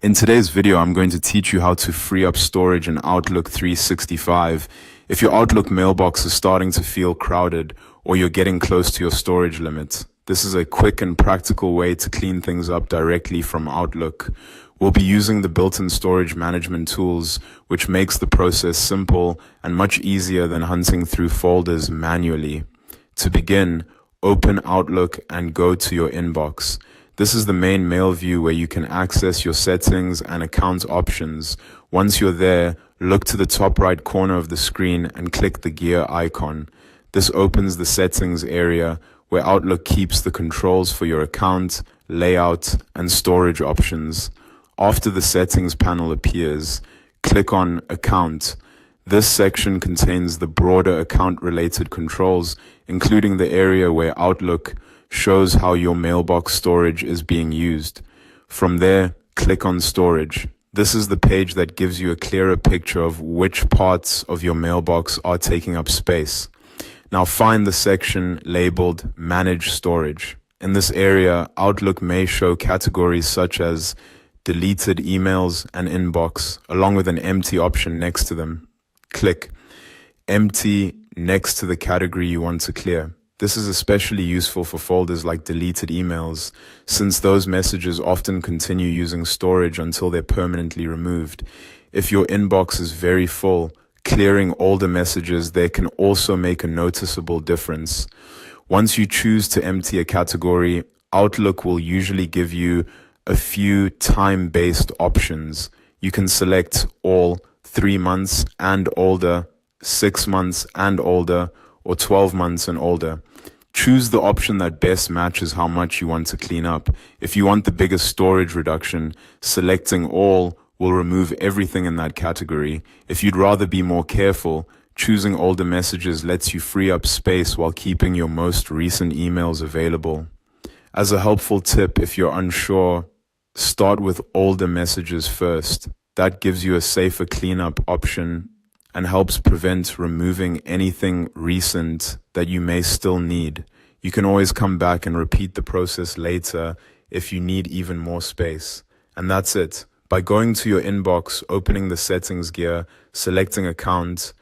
In today's video, I'm going to teach you how to free up storage in Outlook 365 if your Outlook mailbox is starting to feel crowded or you're getting close to your storage limit. This is a quick and practical way to clean things up directly from Outlook. We'll be using the built-in storage management tools, which makes the process simple and much easier than hunting through folders manually. To begin, open Outlook and go to your inbox. This is the main mail view where you can access your settings and account options. Once you're there, look to the top right corner of the screen and click the gear icon. This opens the settings area where Outlook keeps the controls for your account, layout, and storage options. After the settings panel appears, click on Account. This section contains the broader account-related controls, including the area where Outlook shows how your mailbox storage is being used. From there, click on Storage. This is the page that gives you a clearer picture of which parts of your mailbox are taking up space. Now find the section labeled Manage Storage. In this area, Outlook may show categories such as deleted emails and inbox, along with an empty option next to them. Click Empty next to the category you want to clear. This is especially useful for folders like deleted emails, since those messages often continue using storage until they're permanently removed. If your inbox is very full, clearing older messages there can also make a noticeable difference. Once you choose to empty a category, Outlook will usually give you a few time-based options. You can select all, 3 months and older, 6 months and older, or 12 months and older. Choose the option that best matches how much you want to clean up. If you want the biggest storage reduction, selecting all will remove everything in that category. If you'd rather be more careful, choosing older messages lets you free up space while keeping your most recent emails available. As a helpful tip, if you're unsure, start with older messages first. That gives you a safer cleanup option and helps prevent removing anything recent that you may still need. You can always come back and repeat the process later if you need even more space. And that's it. By going to your inbox, opening the settings gear, selecting account,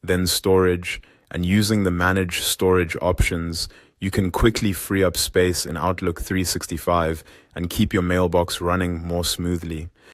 then storage, and using the manage storage options, you can quickly free up space in Outlook 365 and keep your mailbox running more smoothly.